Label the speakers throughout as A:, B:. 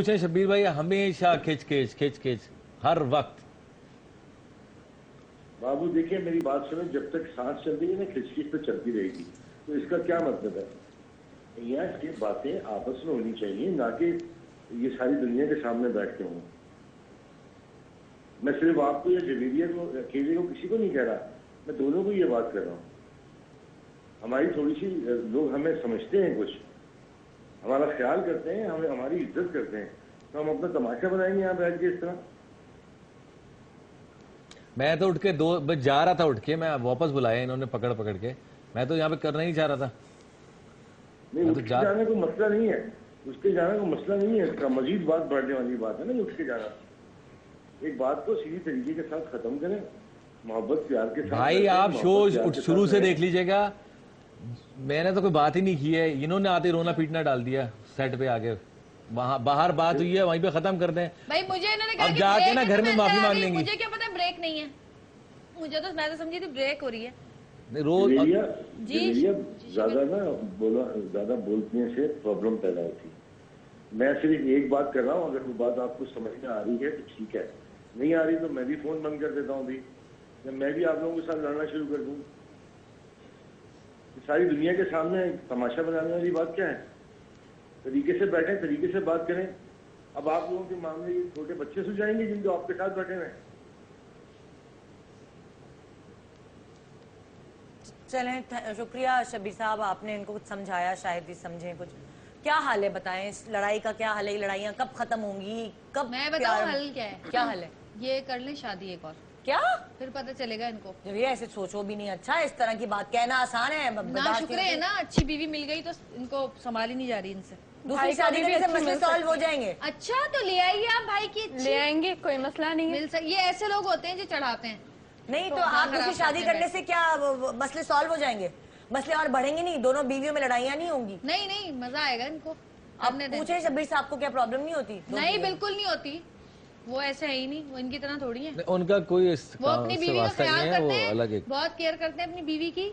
A: पूछे शब्बीर भाई, हमेशा खिच खिच हर वक्त।
B: बाबू देखिए मेरी बात सुनो, जब तक सांस चल रही है ना खिचखिच तो चलती रहेगी। तो इसका क्या मतलब है? यहाँ ये बातें आपस में होनी चाहिए, ना कि ये सारी दुनिया के सामने बैठ के हों। मैं सिर्फ आपको या जवेरिया को अकेले को किसी को नहीं कह रहा, मैं दोनों को ये बात कर रहा हूँ। हमारी थोड़ी सी लोग हमें समझते हैं, कुछ हमारा ख्याल करते हैं, हमें हमारी इज्जत करते हैं, तो हम अपना तमाशा बनाएंगे यहाँ बैठ के इस तरह।
A: मैं तो उठ के दो बस जा रहा था, उठ के मैं वापस बुलाया इन्होंने पकड़ पकड़ के। मैं तो यहाँ पे करना ही चाह रहा था।
B: नहीं, उठ के जाने को मसला नहीं है, उठ के जाने को मसला नहीं है, इसका मजीद बात बढ़ने वाली बात है ना उठ के जाना। एक बात को सीधी तरीके के साथ खत्म करें, मोहब्बत प्यार के साथ।
A: भाई आप शो शुरू से देख लीजिएगा, मैंने तो कोई बात ही नहीं की है, इन्होंने आते रोना पीटना डाल दिया सेट पे आके। वहां बाहर बात हुई है, वहीं पे खत्म कर दें
C: भाई। मुझे इन्होंने कहा
A: अब
C: कि
A: जाके ना
C: ब्रेक
A: घर में माफी मांग लेंगी।
C: मुझे क्या पता ब्रेक नहीं है, मुझे तो मैं तो समझी थी ब्रेक हो रही है।
A: रोज
B: ज्यादा ना बोला, ज्यादा बोलने से प्रॉब्लम पैदा होती है। मैं सिर्फ एक बात कर रहा हूँ, अगर वो बात आपको समझ में आ रही है तो ठीक है, नहीं आ रही तो मैं भी फोन बंद कर देता हूँ अभी, या मैं भी आप लोगों के साथ लड़ना शुरू कर दूँ। सारी दुनिया के सामने तमाशा बनाने वाली बात क्या है? तरीके से बैठे, तरीके से बात करें। अब आप लोगों के मामले ये छोटे बच्चे सुलझाएंगे जिनको आपके साथ बैठे हुए।
D: चलें, शुक्रिया शब्बीर साहब, आपने इनको कुछ समझाया, शायद ही समझें कुछ। क्या हाल है बताएं, इस लड़ाई का क्या हाल है? लड़ाइयाँ कब खत्म होंगी, कब?
C: मैं बताऊं हल क्या है?
D: क्या हल है?
C: ये कर ले शादी एक और,
D: क्या
C: फिर पता चलेगा इनको।
D: जब ये ऐसे सोचो भी नहीं। अच्छा, इस तरह की बात कहना आसान है?
C: ना शुक्र है ना, अच्छी बीवी मिल गई तो इनको संभाल ही नहीं जा रही इनसे।
D: दूसरी शादी करने से मसले सॉल्व हो जाएंगे।
C: अच्छा तो ले आइए आप भाई की,
E: ले आएंगे, कोई मसला नहीं है।
C: ये ऐसे लोग होते हैं जो चढ़ाते हैं।
D: नहीं तो आप दूसरी शादी करने से क्या मसले सॉल्व हो जाएंगे? मसले और बढ़ेंगे नहीं, दोनों बीवियों में लड़ाइयाँ नहीं होंगी।
C: नहीं नहीं, मजा आएगा इनको।
D: अब पूछे शब्बीर साहब को क्या प्रॉब्लम नहीं होती?
C: नहीं बिल्कुल नहीं होती, वो ऐसे है ही नहीं, वो इनकी तरह थोड़ी है।
A: उनका कोई
C: वो अपनी बीवी का ख्याल करते हैं,
A: अलग एक
C: बहुत केयर करते हैं अपनी बीवी की,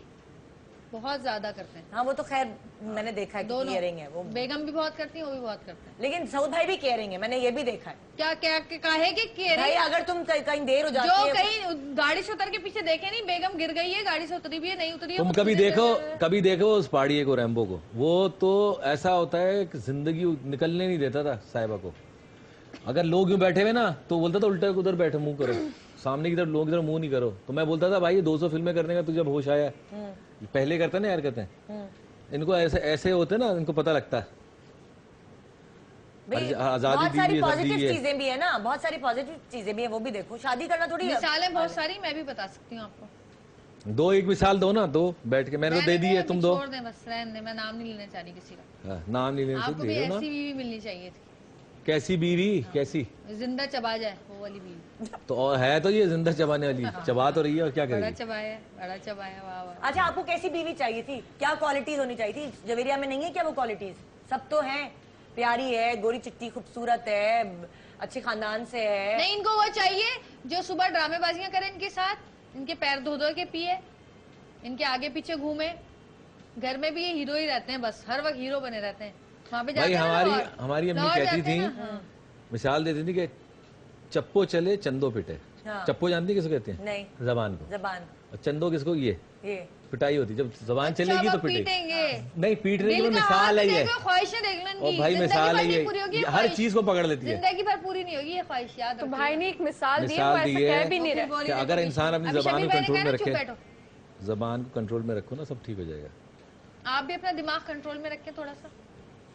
C: बहुत ज्यादा करते हैं।
D: हाँ वो तो खैर मैंने देखा है कि केयरिंग है, वो
C: बेगम भी बहुत करती है, वो भी बहुत करते हैं।
D: लेकिन सऊद भाई भी केयरिंग है, मैंने ये भी देखा है।
C: क्या क्या काहे के केयरिंग?
D: भाई अगर तुम कहीं देर हो जाती
C: है,
D: जो
C: कहीं गाड़ी से उतर के पीछे देखे नहीं, बेगम गिर गई है, गाड़ी से उतरी भी है, नहीं उतरी है।
A: तुम कभी देखो उस पहाड़िए को, रैम्बो को, वो तो ऐसा होता है कि जिंदगी निकलने नहीं देता था साहिबा को। अगर लोग यूं बैठे हुए ना तो बोलता था उल्टा उधर बैठो, मुंह करो सामने की तरफ, लोग इधर मुंह नहीं करो। तो मैं बोलता था भाई ये 200 फिल्में करने का तुझे होश आया? पहले करते ना यार, कहते हैं इनको ऐसे होते ना, इनको पता लगता है।
D: आजादी बहुत सारी पॉजिटिव चीजें भी है ना, बहुत सारी पॉजिटिव चीजें भी है, वो भी देखो। शादी करना थोड़ी
C: मिसालें बहुत सारी मैं भी बता सकती हूँ आपको।
A: दो एक मिसाल दो ना, दो बैठ के, मैंने तो दे दी है, तुम दो।
C: छोड़ दें बस, रहने दें, मैं नाम नहीं लेना चाह रही किसी का।
A: नाम नहीं लेना,
C: आपको भी ऐसी बीवी मिलनी चाहिए थी।
A: कैसी बीवी? कैसी?
C: जिंदा चबा जाए वो वाली बीवी।
A: तो है तो ये जिंदा चबाने वाली, चबा तो रही है और क्या करेगी?
C: बड़ा चबाया, बड़ा चबाया, वाह वाह।
D: अच्छा आपको कैसी बीवी चाहिए थी? क्या क्वालिटीज होनी चाहिए थी? जवेरिया में नहीं है क्या वो क्वालिटीज? सब तो हैं, प्यारी है, गोरी चिट्टी खूबसूरत है, अच्छे खानदान से है।
C: नहीं, इनको वो चाहिए जो सुबह ड्रामेबाजियां करे इनके साथ, इनके पैर धो धो के पिए, इनके आगे पीछे घूमे। घर में भी ये हीरो ही रहते हैं, बस हर वक्त हीरो बने रहते हैं। वहाँ पे
A: भाई हमारी अम्मी कहती थी, मिसाल देती थी कि चप्पो चले चंदो पिटे।
D: हाँ।
A: चप्पो जानती किसको कहते हैं?
D: नहीं।
A: जबान को।
D: जबान।
A: और चंदो किसको? ये पिटाई होती, जब जबान
C: अच्छा,
A: चलेगी तो पिटेंगे। नहीं पीट रही है, मिसाल है ये।
C: ख्वाहिशें देख लो,
A: और भाई मिसाल है ये, हर चीज को पकड़ लेती है।
C: जिंदगी भर पूरी नहीं होगी ये ख्वाहिश, याद।
E: तो भाई ने एक मिसाल दी है, वो ऐसा कह भी नहीं रहा
A: कि अगर इंसान अपनी जबान को कंट्रोल में रखे, जबान को कंट्रोल में रखो ना, सब ठीक हो जाएगा।
C: आप भी अपना दिमाग कंट्रोल में रखें थोड़ा सा।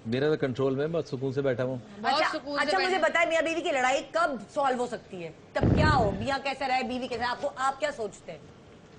A: मेरा तो कंट्रोल में, बस सुकून से बैठा हूँ।
D: अच्छा मुझे बताए, मियाँ बीवी की लड़ाई कब सॉल्व हो सकती है? तब क्या हो, मियाँ कैसे रहे, बीवी कैसे? आप क्या सोचते हैं?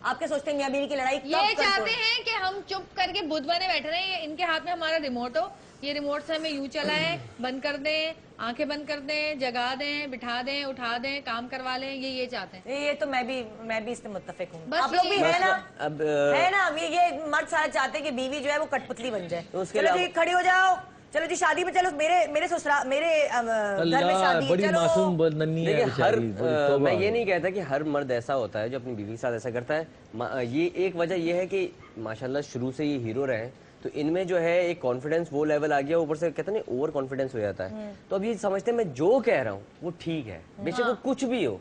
D: आप क्या सोचते हैं मियाँ बीवी की लड़ाई कब?
C: ये चाहते हैं कि हम चुप करके बुद्ध बने बैठे रहे, इनके हाथ में हमारा रिमोट हो, ये रिमोट से हमें यूं चलाएं, बंद कर दें, आंखें बंद कर दें, जगा दें, बिठा दें, उठा दें, काम करवा लें, ये चाहते हैं।
D: ये तो मैं भी इससे मुत्तफिक हूँ। आप लोग भी है ना? अब है ना, ये मर्द सारे चाहते हैं कि बीवी जो है वो कटपुतली बन जाए। चलो जी खड़ी हो जाओ, चलो जी शादी में चलो, मेरे ससुराल, मेरे घर में शादी है, चलो।
A: मासूम नन्ही है
F: हर मैं ये नहीं कहता कि हर मर्द ऐसा होता है जो अपनी बीवी के साथ ऐसा करता है। ये एक वजह ये है कि माशाल्लाह शुरू से ये हीरो रहे, तो इनमें जो है एक कॉन्फिडेंस वो लेवल आ गया, ऊपर से कहते हैं ना ओवर कॉन्फिडेंस हो जाता है। तो अब ये समझते हैं मैं जो कह रहा हूँ वो ठीक है, बेशक वो कुछ भी हो।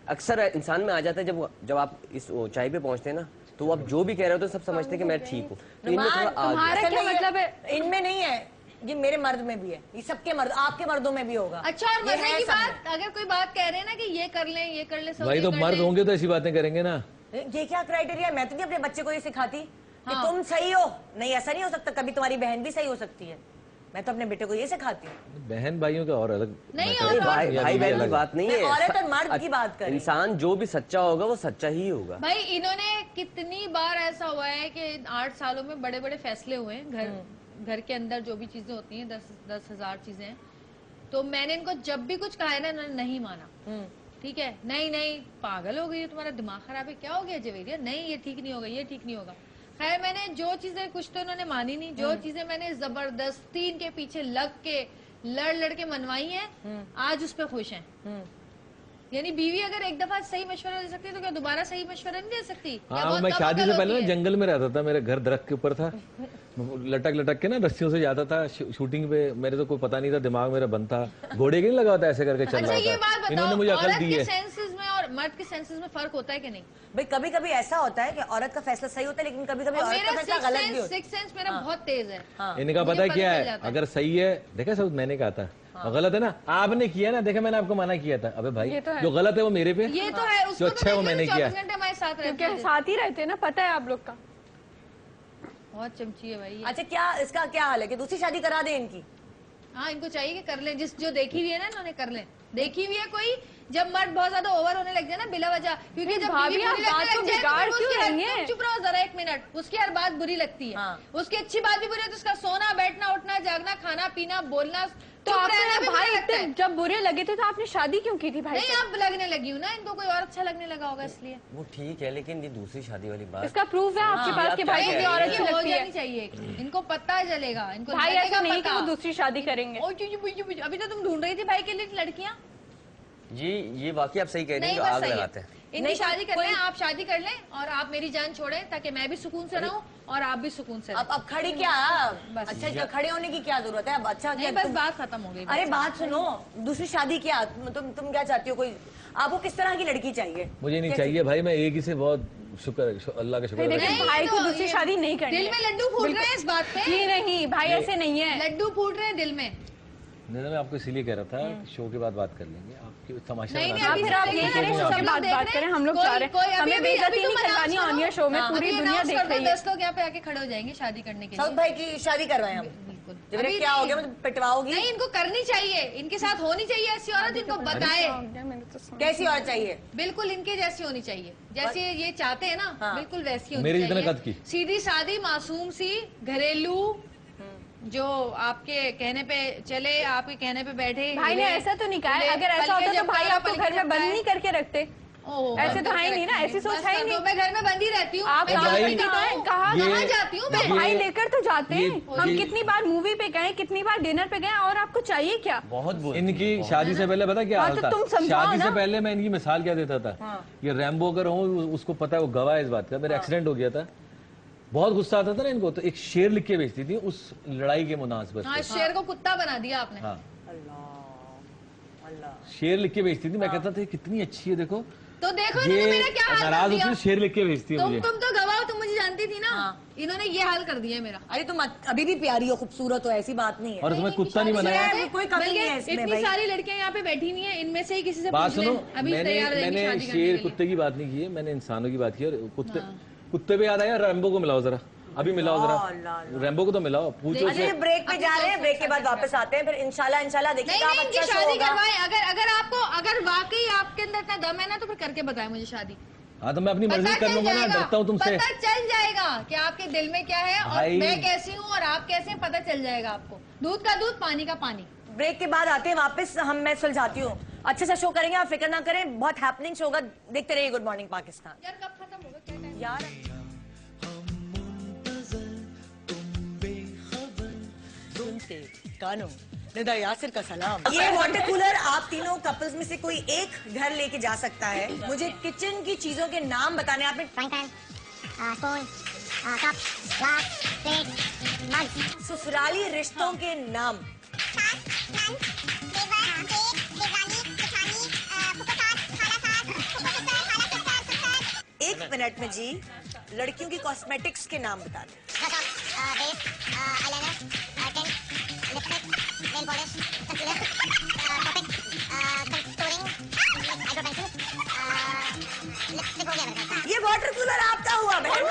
F: अक्सर इंसान में आ जाता है जब आप इस ऊंचाई पे पहुंचते हैं ना, तो आप जो भी कह रहे हो तो सब समझते हैं कि मैं ठीक हूँ। तो इनमें थोड़ा
D: तुम्हारा क्या मतलब है? इनमें नहीं है, ये मेरे मर्द में भी है, ये सबके मर्द, आपके मर्दों में भी होगा।
C: अच्छा, और मरने की बात, अगर कोई बात कह रहे हैं ना कि ये कर लें, ये कर ले,
A: भाई तो मर्द होंगे तो ऐसी बातें करेंगे ना।
D: ये क्या क्राइटेरिया है? मैं तो नहीं अपने बच्चे को ये सिखाती कि तुम सही हो, नहीं ऐसा नहीं हो सकता, कभी तुम्हारी बहन भी सही हो सकती है। मैं तो अपने बेटे को ये सिखाती हूँ।
A: बहन भाइयों का और अलग
C: नहीं,
F: भाई बहन की बात नहीं है,
D: औरत और मर्द की बात कर।
F: इंसान जो भी सच्चा होगा वो सच्चा ही होगा।
C: भाई इन्होंने कितनी बार ऐसा हुआ है कि 8 सालों में बड़े बड़े फैसले हुए हैं, घर के अंदर जो भी चीजें होती हैं, 10,000 चीजें हैं, तो मैंने इनको जब भी कुछ कहा है ना, इन्होंने नहीं माना। ठीक है, नहीं पागल हो गई, तुम्हारा दिमाग खराब है, क्या हो गया जवेरिया, नहीं ये ठीक नहीं होगा, ये ठीक नहीं होगा। खैर मैंने जो चीजें, कुछ तो इन्होंने मानी नहीं, जो चीजें मैंने जबरदस्ती इनके पीछे लग के लड़ के मनवाई हैं, आज उस पर खुश हैं। यानी बीवी अगर एक दफा सही मशवरा दे सकती है तो क्या दोबारा सही मशवरा नहीं दे सकती?
A: हाँ, मैं शादी से पहले ना जंगल में रहता था, मेरे घर दरख्त के ऊपर था, लटक के ना रस्सियों से जाता था शूटिंग पे, मेरे तो कोई पता नहीं था, दिमाग मेरा बंद था, घोड़े के नहीं लगा होता, ऐसे करके चल
C: अच्छा,
A: रहा
C: ये बात
A: था।
C: बताओ,
A: इन्होंने मुझे अकल दी है।
C: औरत के सेंसेस में और मर्द के सेंसेस में फर्क होता है कि नहीं?
D: भाई कभी कभी ऐसा होता है कि औरत का फैसला सही होता है, लेकिन कभी कभी औरत का फैसला गलत भी होता है।
C: सिक्स सेंस मेरा बहुत तेज है।
A: इनका पता है क्या है, अगर सही है, देखा सब मैंने कहा था, गलत है ना आपने किया ना, देखा मैंने आपको मना किया था, अबे भाई जो गलत है वो मेरे पे,
C: ये तो है,
A: जो अच्छा है वो मैंने किया।
C: 24 घंटे हमारे साथ रहते हैं,
E: साथ ही रहते हैं ना, पता है आप लोग का।
C: बहुत चमची है भाई।
D: अच्छा, क्या इसका क्या हाल है कि दूसरी शादी करा दें इनकी?
C: हाँ, इनको चाहिए कि कर लें, जो देखी हुई है ना इन्होंने, कर लें। देखी हुई है कोई, जब मर्द बहुत ज्यादा ओवर होने लग जाए ना बिला वजह, क्योंकि जब
E: भाभी
C: बीवी
E: आप
C: बुरी लगने
E: बात को
C: लग जाए
E: बिगाड़
C: तो
E: क्यों
C: उसकी
E: रही हैं?
C: चुप रहो जरा 1 मिनट। उसकी हर बात बुरी लगती है, उसकी अच्छी बात भी बुरी है, तो उसका सोना बैठना उठना जागना खाना पीना बोलना,
E: तो आपने भाई इतने जब बुरे लगे थे तो आपने शादी क्यों की थी भाई?
C: नहीं, आप लगने लगी हूँ ना, इनको कोई और अच्छा लगने लगा होगा इसलिए।
F: वो ठीक है, लेकिन ये दूसरी शादी वाली बात,
E: इसका प्रूफ है आपके पास कि भाई की औरत
C: हो जानी चाहिए, इनको पता चलेगा, इनको
E: भाई ऐसा नहीं कि वो दूसरी शादी करेंगे।
C: अभी तो तुम ढूंढ रही थी भाई के लिए लड़कियां।
F: जी ये वाकई आप सही कह रहे हैं, जो आग लगाते हैं।
C: इनकी शादी कर लें, आप शादी कर लें और आप मेरी जान छोड़ें, ताकि मैं भी सुकून से रहूं और आप भी सुकून से।
D: अब खड़ी क्या, अच्छा खड़े होने की क्या जरूरत है? अब अच्छा
C: नहीं, बस बात खत्म हो गई।
D: अरे बात सुनो, दूसरी शादी क्या, तुम क्या चाहती हो? कोई आपको किस तरह की लड़की चाहिए?
A: मुझे नहीं चाहिए भाई, मैं एक ही से बहुत शुक्र, अल्लाह का शुक्र है।
E: भाई को दूसरी शादी नहीं करनी।
C: दिल में लड्डू फूट रहे हैं इस बात पे।
E: जी नहीं भाई, ऐसे नहीं है,
C: लड्डू फूट रहे हैं दिल में।
A: नहीं, मैं आपको इसीलिए कह रहा था शो के बाद बात कर लेंगे, आपकी तमाशा
C: नहीं,
A: बना
C: नहीं,
E: फिर आप ये करें, सब बात करें, हम लोग चाह रहे हैं, हमें बेइज्जती नहीं करवानी ऑन एयर शो में, पूरी दुनिया देख रही है।
C: 10 लोग यहाँ पे आके खड़े हो जाएंगे शादी करने के लिए।
D: सऊद भाई की शादी करवाएं हम।
C: अभी
D: क्या हो गया, मतलब पिटवाओगी?
C: नहीं, इनको करनी चाहिए, इनके साथ होनी चाहिए ऐसी औरत, इनको बताए
D: कैसी औरत चाहिए।
C: बिल्कुल इनके जैसी होनी चाहिए, जैसे ये चाहते हैं ना, बिल्कुल वैसी होनी
A: मेरे
C: चाहिए।
A: जितने कद की,
C: सीधी सादी मासूम सी, घरेलू, जो आपके कहने पे चले, आपके कहने पे बैठे।
E: भाई ने ऐसा तो नहीं कहा है, अगर ऐसा होता तो भाई आपको घर में बंद नहीं करके रखते। ऐसे तो है ही नहीं ना, ऐसी सोच है ही नहीं।
C: मैं घर में बंदी रहती हूँ,
E: आप कहाँ
C: कहाँ जाती हूँ मैं?
E: भाई लेकर तो जाते हैं, हम कितनी बार मूवी पे गए, कितनी बार डिनर पे गए, और आपको चाहिए क्या?
F: बहुत
A: इनकी शादी से पहले पता क्या हाल था? शादी से पहले मैं इनकी मिसाल क्या देता था, ये रैम्बो अगर हूँ, उसको पता है, वो गवाह है इस बात का, मेरा एक्सीडेंट हो गया था, बहुत गुस्सा आता था ना इनको, तो एक शेर लिख के भेजती थी उस लड़ाई के मुनासिबत।
C: हाँ, शेर को कुत्ता बना दिया आपने।
A: हाँ, शेर लिख के भेजती थी, मैं कहता था कितनी अच्छी है, देखो
C: तो देखो इन्होंने मेरा क्या हाल
A: नाराज
C: कर दिया।
A: होती शेर लिख के भेजती है मुझे।
C: तुम तो गवाह हो, तुम मुझे जानती थी ना। इन्होंने ये हाल कर दिया मेरा।
D: अरे तुम अभी भी प्यारी हो, खूबसूरत हो, ऐसी बात नहीं है।
A: और तुम्हें कुत्ता नहीं बनाया।
D: कोई कमी नहीं है इसमें।
C: इतनी सारी लड़कियां यहाँ पे बैठी हुई हैं, इनमें से ही किसी से
A: बात
C: पूछ
A: सुनो,
C: लें, अभी तैयार रहेंगी
A: मैंने
C: शादी करने
A: शेर
C: के लिए।
A: कुत्ते की बात नहीं की है, मैंने इंसानों की बात की। और कुत्ते पे याद आया, रैम्बो को मिलाओ जरा, अभी मिलाओ जरा, रैम्बो को तो मिलाओ, पूछो
D: से। ब्रेक पे जा रहे हैं, ब्रेक के बाद वापस आते हैं, फिर इंशाल्लाह देखिए आप अच्छा
C: शादी करवाएं। अगर वाकई आपके अंदर इतना दम है ना, तो फिर करके बताएं मुझे शादी।
A: हाँ, तो मैं अपनी मर्जी कर लूंगा ना, डरता हूँ तुमसे।
C: पता चल जाएगा कि आपके दिल में क्या है और मैं कैसी हूँ और आप कैसे हैं, पता चल जाएगा आपको। दूध का दूध, पानी का पानी।
D: ब्रेक के बाद आते हैं वापस, मैं सुलझाती हूँ, अच्छे से शो करेंगे, आप फिक्र ना करें, बहुत हैपनिंग शो होगा, देखते रहिए गुड मॉर्निंग पाकिस्तान।
C: यार कब खत्म होगा, क्या टाइम
D: यार सुनते कानों निदा यासिर का सलाम। ये वाटर कूलर आप तीनों कपल्स में से कोई एक घर लेके जा सकता है। मुझे किचन की चीजों के नाम बताने, आपने
G: फ्राइंग पैन, स्पून,
D: ससुराली रिश्तों के नाम। एक मिनट में जी लड़कियों की कॉस्मेटिक्स के नाम बता दें। ये वाटर कूलर आपका हुआ बहन।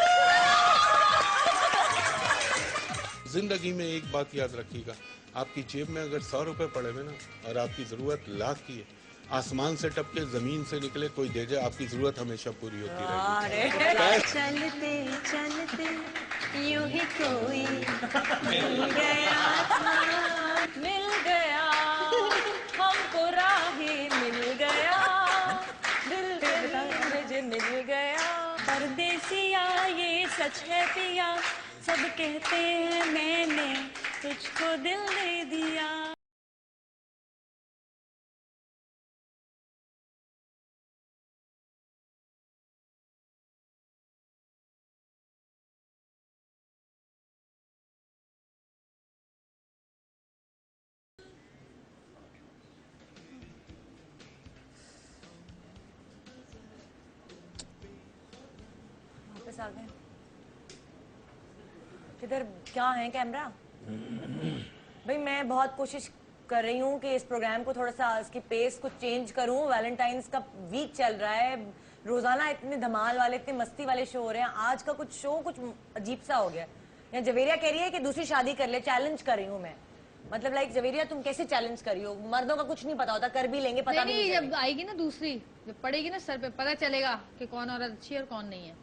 G: जिंदगी में एक बात याद रखिएगा, आपकी जेब में अगर 100 रुपए पड़े हुए ना और आपकी जरूरत लाख की है, आसमान से टपके जमीन से निकले कोई दे जाए, आपकी जरूरत हमेशा पूरी होती रहेगी।
D: चलते चलते यूं ही कोई मिल गया हमको राही मिल गया, दिल मुझे मिल गया। परदेसिया ये सच है पिया, सब कहते हैं मैंने तुझको दिल दे दिया। वापस आ गए। किधर क्या है कैमरा? भाई मैं बहुत कोशिश कर रही हूँ कि इस प्रोग्राम को थोड़ा सा इसकी पेस को चेंज करूँ। वैलेंटाइंस का वीक चल रहा है, रोजाना इतने धमाल वाले इतने मस्ती वाले शो हो रहे हैं, आज का कुछ शो कुछ अजीब सा हो गया। यहाँ जवेरिया कह रही है कि दूसरी शादी कर ले, चैलेंज कर रही हूँ मैं। मतलब लाइक जवेरिया तुम कैसे चैलेंज कर रही हो? मर्दों का कुछ नहीं पता होता, कर भी लेंगे पता
C: नहीं, जब आएगी ना दूसरी, जब पड़ेगी ना सर पे, पता चलेगा कि कौन औरत अच्छी है और कौन नहीं है।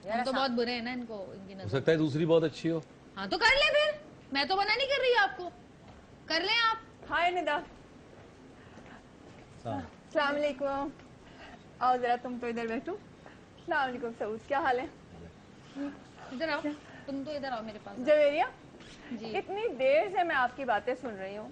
C: हम तो बहुत बुरे हैं ना इनको, इनकी नजर।
A: हो सकता है दूसरी बहुत अच्छी हो।
C: हाँ तो कर ले फिर, मैं तो मना नहीं कर रही आपको, कर लें आप।
E: हाय निदा। अस्सलाम वालेकुम। आओ जरा तुम तो इधर बैठो। अस्सलाम वालेकुम सऊद, क्या हाल है?
C: इधर आओ, तुम तो इधर आओ मेरे पास।
E: जवेरिया
C: जी।
E: इतनी देर से मैं आपकी बातें सुन रही हूँ,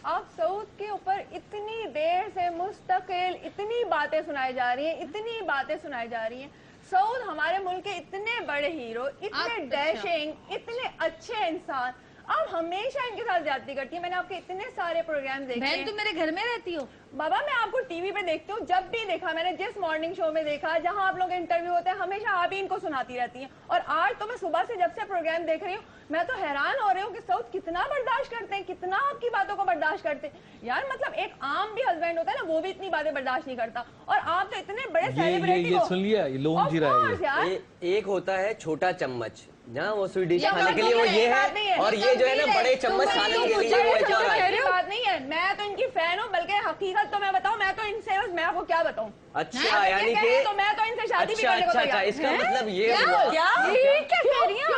E: आप सऊद के ऊपर इतनी देर से मुस्तकिल इतनी बातें सुनाई जा रही हैं, इतनी बातें सुनाई जा रही हैं। सऊद हमारे मुल्क के इतने बड़े हीरो, इतने डैशिंग, इतने अच्छे इंसान, आप हमेशा इनके साथ ज्यादती करती है। मैंने आपके इतने सारे प्रोग्राम देखे हैं।
C: तुम मेरे घर में रहती हो?
E: बाबा मैं आपको टीवी पे देखती हूँ, जब भी देखा मैंने, जिस मॉर्निंग शो में देखा जहाँ आप लोग इंटरव्यू होते हैं, हमेशा आप ही इनको सुनाती रहती हैं। और आज तो मैं सुबह से जब से प्रोग्राम देख रही हूँ, मैं तो हैरान हो रही हूँ कि सऊद कितना बर्दाश्त करते हैं, कितना आपकी बातों को बर्दाश्त करते हैं। यार मतलब एक आम भी हस्बैंड होता है ना, वो भी इतनी बातें बर्दाश्त नहीं करता, और आप तो इतने बड़े सेलिब्रिटी हो।
A: सुन लिया, ये लोन जी रहा है।
F: एक होता है छोटा चम्मच, जहाँ वो स्वीट डिश खाने के लिए वो ये है, और ये जो है ना बड़े चम्मच सालन के लिए वो है।
E: बात नहीं है, मैं तो इनकी फैन हूँ, बल्कि हकीकत तो मैं बताऊँ, मैं तो इनसे, मैं आपको क्या बताऊँ।
F: अच्छा यानी कि
E: तो मैं तो इनसे शादी भी करने को
F: अच्छा, इसका मतलब ये हुआ।
E: क्या कह रही हैं?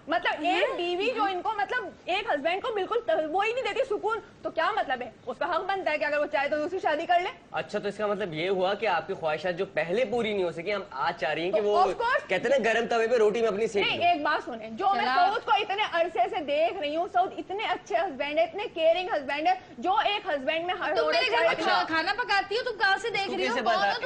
E: मतलब एक बीवी जो इनको मतलब एक हस्बैंड को बिल्कुल वो ही नहीं देती सुकून, तो क्या मतलब है? उसका हक बनता है कि अगर वो चाहे तो दूसरी शादी कर ले।
F: अच्छा तो इसका मतलब ये हुआ कि आपकी ख्वाहिशात जो पहले पूरी नहीं हो सकी, हम आज चाह रही हैं कि
E: तो
F: वो कहते हैं गर्म तवे पे रोटी में अपनी सेक
E: नहीं, एक बात सुने, जो मैं सऊद को इतने अरसे से देख रही हूँ, सऊद इतने अच्छे हस्बैंड है, इतने केयरिंग हस्बैंड है, जो एक हस्बैंड में हर
C: तुम मेरे घर में खाना पकाती हो, तुम कहाँ से देख रही हो?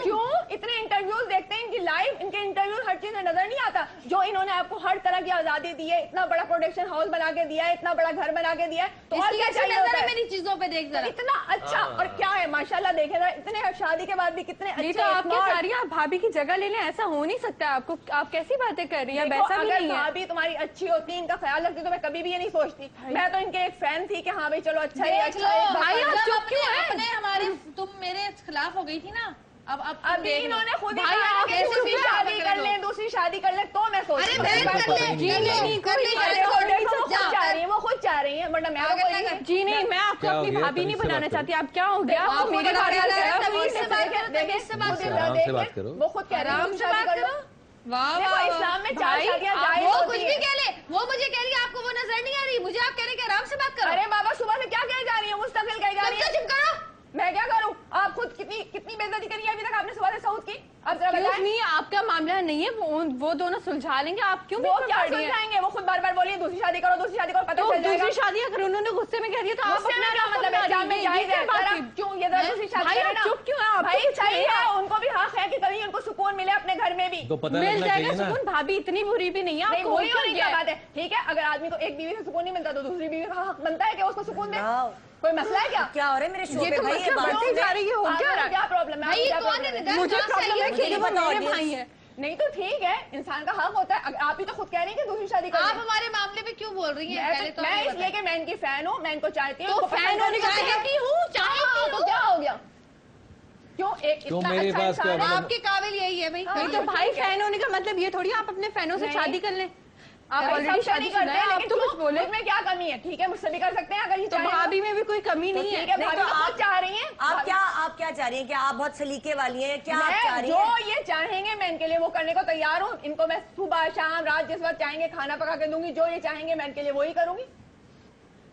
E: क्यों इतने इंटरव्यूज देखते हैं इनकी लाइव, इनके इंटरव्यूज हर चीज में नजर नहीं आता, जो इन्होंने आपको हर तरह की आजादी दी है, इतना बड़ा प्रोडक्शन हाउस बना के दिया है, इतना बड़ा घर बना के दिया है, तो और क्या चाहिए होता है?
C: मेरी चीजों पे देख जरा,
E: इतना अच्छा, और क्या है माशाल्लाह, देखे जरा, इतने शादी के बाद भी कितने अच्छे। तो आप क्या कह रही हैं? आप भाभी की जगह ले लें, ऐसा हो नहीं सकता। आपको, आप कैसी बातें कर रही हैं? वैसा भी नहीं है।
C: भाभी तुम्हारी अच्छी होती, इनका ख्याल रखती तो मैं कभी भी ये नहीं सोचती। मैं तो इनके एक फैन थी कि हाँ भाई चलो अच्छा है, अच्छा है।
E: भाई आप चुप क्यों हैं?
C: अपने हमारे तुम मेरे खिलाफ हो गई थी ना, अब
E: अभी इन्होंने खुद ही
C: भाई
E: कहा
C: आप
E: कि दूसरी शादी कर ले, दूसरी शादी कर ले, तो मैं सोच
C: अरे
E: रही हूँ।
C: मैं कर ले,
E: जी नहीं,
C: कर ले,
E: अरे वो खुद चाह रही है, वो खुद चाह रही है, वरना मैं तो कोई नहीं। जी नहीं, मैं आपको अपनी भाभी नहीं बनाना चाहती। आप क्या हो गया? आप मेरे बारे में
A: बात करो,
E: वो खुद कह रही है शादी कर लो।
C: वाह,
E: इस्लाम में 4 शादियां जायज
C: वो
E: होती
C: कुछ
E: है।
C: भी कह ले, वो मुझे कह रही है आपको वो नजर नहीं आ रही, मुझे आप कह रहे हैं आराम से बात करो।
E: अरे बाबा सुबह से क्या कह जा रही है? मुस्तकिल कह जा रही है।
C: चुप करो।
E: मैं क्या करूं? आप खुद कितनी बेइज्जती करी है अभी तक आपने सुबह से सऊद की। अब जरा बताएं।
H: नहीं, आपका मामला नहीं है, वो दोनों सुलझा लेंगे। आप क्यों
E: वो क्या सुलझाएंगे? वो खुद बार बार बोलिए दूसरी शादी करो, दूसरी शादी करो, पता चल जाएगा।
H: दूसरी शादी अगर उन्होंने गुस्से में कह दिया तो आप अपना
E: क्या मतलब है? जान में जायज है। क्यों ये दूसरी शादी करे ना?
H: चुप क्यों है?
E: भाई चाहिए, उनको भी हक है कि कभी उनको सुकून सुकून मिले अपने घर में भी।
A: तो पता
H: मिल
A: लगना
H: जाएगा
A: चाहिए ना।
H: सुकून, भाभी इतनी बुरी भी नहीं है
E: नहीं,
H: आपको।
E: वही
H: क्यों
E: होने
H: क्या
E: की
H: है?
E: बात है। ठीक है, अगर आदमी को एक बीवी से सुकून नहीं मिलता तो दूसरी बीवी का हक बनता है कि उसको सुकून दे। कोई मसला है क्या?
D: क्या हो रहा है मेरे शो
H: ये
D: पे
H: तो
D: भाई? ये
H: मतलब
D: बात
H: बढ़ती जा रही है, हो क्या रहा है?
E: क्या प्रॉब्लम है?
C: भाई, ये
E: क्या
C: कौन
E: problem
C: है?
E: है?
C: निदान
H: मुझे
C: कहाँ से
H: प्रॉब्लम है
C: ये
H: क्योंकि वो
D: बताओ,
H: मेरे
D: audience।
H: भाई है।
E: नहीं तो ठीक है, इंसान का हक होता है। आप ही तो खुद कह रही हैं कि दूसरी शादी कर
C: आप
E: लें।
C: हमारे मामले में क्यों बोल रही हैं? पहले तो
E: मैं
C: आप ये
E: इसलिए कि मैं इनकी फैन हूँ, मैं इनको चाहती हूँ।
C: तो
E: इनको
C: फैन
E: पसंद
C: होने का
E: करती
C: चाहती हूँ, चाहती
E: तो
C: हूँ।
E: क्या हो गया? क्यों एक
A: क्यों
E: इतना
A: मेरे
E: अच्छा
A: पास
E: इंसान
A: क्या
E: है?
A: मतलब-
C: आपके काबिल यही है भाई।
H: नहीं तो भाई फैन होने का मतलब ये थोड़ी आप अपने फैनों से
E: नहीं।
H: शादी कर लें। आप
E: भाई,
H: ऑलरेडी
E: सबसे
H: शादी
E: नहीं
H: करते
E: करते,
H: हैं, आप
E: लेकिन
H: तो कुछ
E: क्यों?
H: बोले।
E: उसमें क्या कमी है? ठीक है, मुझसे भी कर सकते हैं अगर ये
H: तो
E: चाहें
H: भाभी में भी कोई कमी
E: तो
H: नहीं है।
E: ठीक है,
D: नहीं,
E: भाभी
D: तो
E: तो
D: आप-
E: खुद चाह रही हैं।
D: आप क्या चाह रही हैं? क्या आप बहुत सलीके वाली हैं? क्या आप चाह
E: मैं
D: रही
E: जो
D: हैं?
E: ये चाहेंगे मैं इनके लिए वो करने को तैयार हूँ। इनको मैं सुबह शाम रात जिस वक्त चाहेंगे खाना पका के दूंगी। जो ये चाहेंगे मैं इनके लिए वही करूंगी।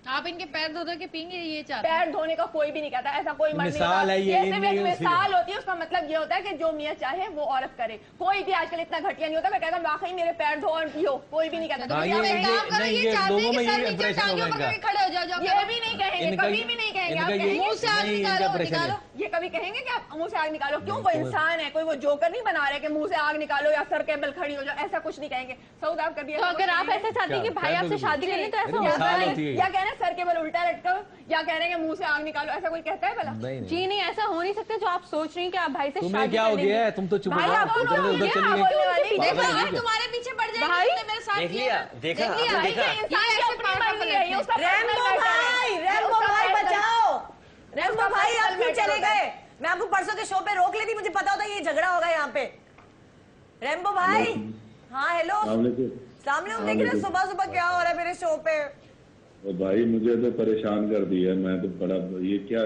C: आप इनके पैर धो धो के पीएंगे, ये चाहते हैं।
E: पैर धोने का कोई भी नहीं कहता, ऐसा कोई मर्द नहीं
A: मिसाल
E: होता।
A: है ये,
E: सिर्फ एक
A: इनमें
E: मिसाल होती है। उसका मतलब ये होता है कि जो मियाँ चाहे वो औरत करे। कोई भी आजकल इतना घटिया नहीं होता। मैं कहता हूँ वाकई मेरे पैर धो और पियो, कोई भी नहीं कहता।
A: हाँ,
C: तो
A: ये-
C: एक काम करो,
A: नहीं,
C: ये
A: ये
C: चाहते हैं
A: लोगों
C: कि
A: में
C: सर
A: ये
C: नीचे
A: impression
C: टांगियों
A: होगा
C: पकड़ के
A: इनका।
C: खड़े हो जाओ, जाओ।
E: ये भी नहीं कहेंगे,
A: इनका-
E: कभी भी नहीं कहेंगे। आप
A: इनका ये-
E: कहेंगे
C: मुंह से आग
A: नहीं, इनका
C: निकालो,
A: impression है।
C: निकालो।
E: ये कभी कहेंगे कि आप मुंह से आग निकालो? क्यों? वो इंसान है, कोई वो जोकर नहीं बना रहे कि मुंह से आग निकालो या सर के बल खड़ी हो जाओ। ऐसा कुछ नहीं कहेंगे। सऊद आप कभी
H: तो अगर आप ऐसा चाहते हैं कि
A: क्या?
H: भाई
A: क्या
H: आपसे
A: बोलोगे?
H: शादी करें तो ऐसा
A: ये तो
H: होता
A: मिसाल
H: है।
A: होती है।
E: या कहना सर के बल उल्टा लटको, या कह रहे हैं कि मुंह से आग निकालो। ऐसा कोई कहता है भला?
A: नहीं नहीं।
H: जी नहीं, ऐसा हो नहीं सकता जो आप सोच रही हैं कि आप भाई से
A: तुम्हें
H: शादी
A: क्या हो
H: कर
A: गया है?
H: लेंगे।
A: तुम तो चुप हो
H: भाई
A: जाओ,
H: आपको
A: उधर
H: क्या हो
A: उधर
H: गया?
A: चली
H: आप
A: गई।
H: बोलने वाली
C: देखो,
A: पागल
C: हम
A: है क्या?
C: तुम्हारे पीछे पड़ जाएंगे,
H: भाई,
C: तुमने मेरे साथ
F: देख
C: किया।
F: लिया, देखा,
C: देख लिया।
F: आपने देखा।
E: ये इंसान
C: ये
E: की
C: ऐसे
E: अपनी
C: पागल
E: मर्जी है, ये उसका
D: रैम्बो
E: personal matter है।
D: भाई,
E: ये
D: रैम्बो
E: उसका
D: भाई
E: personal-
D: बचाओ। रैम्बो भाई आप
E: personal
D: क्यों
E: matter
D: चले
E: होता है।
D: गए? मैं आपको परसों के शो पे रोक लेती, मुझे पता होता ये झगड़ा होगा यहाँ पे। रैम्बो भाई, हाँ हेलो, सामने देख रहे सुबह सुबह क्या हो रहा है मेरे शो पे?
B: तो भाई मुझे तो परेशान कर दिया है। मैं तो बड़ा ये क्या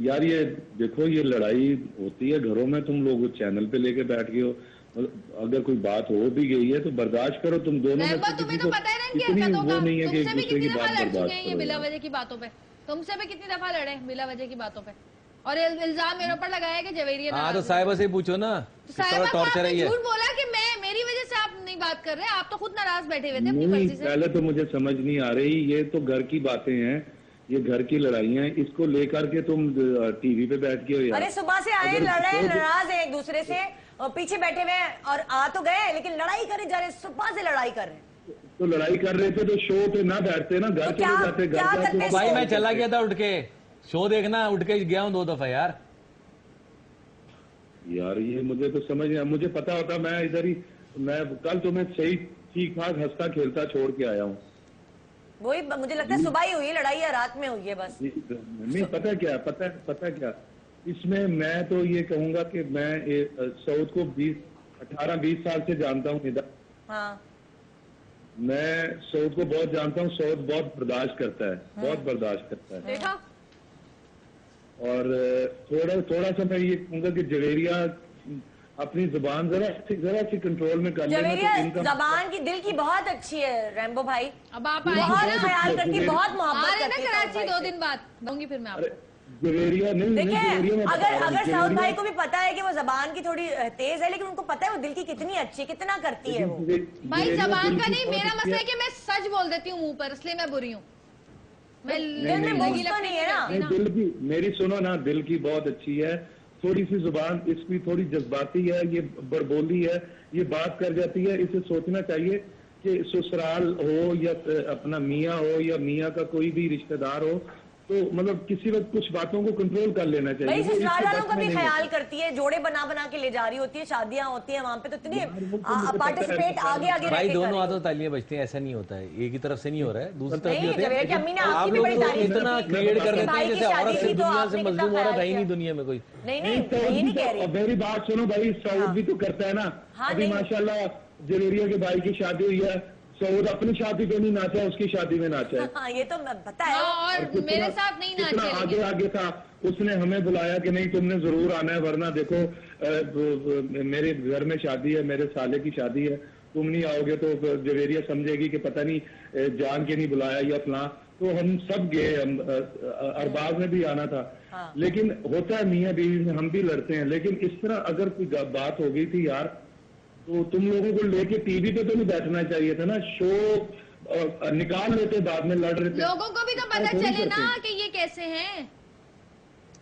B: यार, ये देखो ये लड़ाई होती है घरों में, तुम लोग चैनल पे लेके बैठ गए हो। अगर कोई बात हो भी गई है तो बर्दाश्त करो तुम दोनों में
C: रैम्बो,
B: से
C: तुम्हें
B: किसी
C: तो
B: को
C: पता है ना इनकी
B: इतनी
C: हरकतों
B: वो
C: का।
B: नहीं है कि एक
C: तुमसे भी
B: दूसरे
C: कितनी
B: की
C: दफा
B: बात
C: लड़ चुके
B: बर्दाश्त
C: हैं ये
B: करो।
C: बिला वजह की बातों पे। तुमसे भी कितनी दफा लड़े बिला वजह की बातों पे। और इल्जाम मेरे ऊपर लगाया कि जवेरिया
A: हाँ तो
C: नाराज
A: साहिबा से ही पूछो ना,
C: है। साहिबा को
A: टॉर्चर है
C: आपने
A: ये।
C: झूठ बोला कि मेरी वजह से आप नहीं बात कर रहे, आप तो खुद नाराज बैठे हुए थे अपनी
B: नहीं,
C: मर्जी से।
B: पहले तो मुझे समझ नहीं आ रही। ये तो घर की बातें हैं, ये घर की लड़ाइयाँ हैं। इसको लेकर के तुम टीवी पे बैठ के हो यार।
D: अरे सुबह से आए,
B: अगर
D: लड़ रहे हैं,
B: दो-
D: नाराज है एक दूसरे से और पीछे बैठे हुए हैं और आ तो गए लेकिन लड़ाई करे जा रहे हैं, सुबह से लड़ाई कर रहे हैं।
B: तो लड़ाई कर रहे थे तो शो पे ना बैठते ना, घर
D: तो
B: चले
D: क्या-
B: जाते। घर
D: क्या
B: जाके
D: करते?
A: भाई मैं चला गया था उठ के शो देखना, उठ के गया हूँ 2 दफा यार।
B: यार ये मुझे तो समझ नहीं, मुझे पता होता मैं इधर ही, मैं कल तो मैं सही ठीक ठाक हंसता खेलता छोड़ के आया हूँ।
D: वही मुझे लगता है सुबह ही हुई है लड़ाई या रात में हुई है बस।
B: नहीं पता क्या, पता क्या इसमें, मैं तो ये कहूंगा कि मैं सऊद को 18-20 साल से जानता हूँ इधर।
D: हाँ
B: मैं सऊद को बहुत जानता हूँ। सऊद बहुत बर्दाश्त करता है, बहुत बर्दाश्त करता है।
E: देखा?
B: और थोड़ा सा मैं ये कहूंगा कि जवेरिया अपनी जुबान जरा सी कंट्रोल में कर लेना
D: जवेरिया
B: तो इनका
D: जबान की दिल की बहुत अच्छी है रैम्बो भाई,
C: अब आप आए
D: बहुत ख्याल करती है, बहुत
C: आ
D: मोहब्बत
C: रहे ना
D: करती है
C: कराची
D: सऊद
C: 2
D: भाई से।
C: दिन बाद दूंगी फिर मैं
B: अरे
C: आपको।
B: जवेरिया नहीं,
D: देखिए
B: जवेरिया मैं बता रहा हूँ,
D: अगर सऊद भाई
B: जवेरिया-
D: को भी पता है कि वो जबान की थोड़ी तेज है, लेकिन उनको पता है वो दिल की कितनी अच्छी, कितना करती है वो।
C: भाई
B: जवेरिया
C: जबान
B: दिल
C: का
B: की
C: नहीं,
B: बहुत
C: मेरा
B: अच्छी
C: मसला है कि मैं सच बोल देती हूँ मुंह पर, इसलिए मैं बुरी हूँ। मैं
D: दिल में
C: लगी
D: बोझ तो नहीं है ना।
C: लगती
B: नहीं, दिल की मेरी सुनो ना, दिल की बहुत अच्छी है। थोड़ी सी जुबान इसकी थोड़ी जज्बाती है, ये बड़बोली है, ये बात कर जाती है। इसे सोचना चाहिए कि ससुराल हो या अपना मियाँ हो या मियाँ का कोई भी रिश्तेदार हो, तो मतलब किसी वक्त कुछ बातों को कंट्रोल कर लेना चाहिए।
D: भाई
B: वो इसके
D: ससुराल वालों
B: बस
D: का
B: में
D: भी
B: नहीं
D: ख्याल
B: होता।
D: करती है, जोड़े बना बना के ले जा रही होती है, शादियां होती है वहां पे, तो इतनी
B: यार, वो तो मुझे पता
D: पार्टिसिपेट
B: है।
D: आगे आगे
A: भाई
D: रह के कर
A: दोनों
D: रही
A: हाथों तालियां बजती हैं, ऐसा नहीं होता है, एक ही तरफ से नहीं हो रहा है, दूसरी तरफ
D: नहीं,
A: भी होते हैं।
D: जवेरिया की अम्मी ने आपकी
A: आप
D: भी
A: लोग
D: बड़ी
A: तो
D: तारीफ
A: इतना
D: की थी।
A: क्रिएट कर
D: उसके
A: देते
D: भाई
A: हैं
D: की
A: जैसे
D: शादी
A: औरत
D: थी
A: से
D: तो
A: दुनिया
D: आपने
A: से
D: कितना
A: मजलूम औरत
D: ख्याल
A: है ही नहीं
D: किया।
A: दुनिया में कोई।
D: नहीं
B: नहीं,
D: नहीं
B: सऊद
D: ये
B: भी
D: नहीं कह
B: तो,
D: रही।
B: मेरी बात सुनो भाई, सऊद भी तो करता है ना।
D: हाँ,
B: अभी
D: नहीं।
B: माशाल्लाह जवेरिया के भाई की शादी हुई है, सऊद अपनी शादी पे नहीं नाचा, उसकी शादी में नाचा है।
D: हाँ ये तो पता है।
C: हाँ, और
B: कितना-
C: मेरे साथ नहीं
B: कितना
C: नाचे
B: आगे
C: लेकिन।
B: आगे था। उसने हमें बुलाया कि नहीं तुमने जरूर आना है, वरना देखो मेरे घर में शादी है, मेरे साले की शादी है, तुम नहीं आओगे तो जवेरिया समझेगी कि पता नहीं जान के नहीं बुलाया या फलां। तो हम सब गए, अरबाज में भी आना था।
D: हाँ।
B: लेकिन होता है मियाँ बीवी में, हम भी लड़ते हैं, लेकिन इस तरह अगर कोई बात हो गई थी यार, तो तुम लोगों को लेके टीवी पे तो नहीं बैठना चाहिए था ना। शो निकाल लेते, बाद में लड़ रहे थे।
C: लोगों को भी तो पता
B: ऐसा थोड़ी
C: चले ना
B: करते।
C: कि ये कैसे हैं।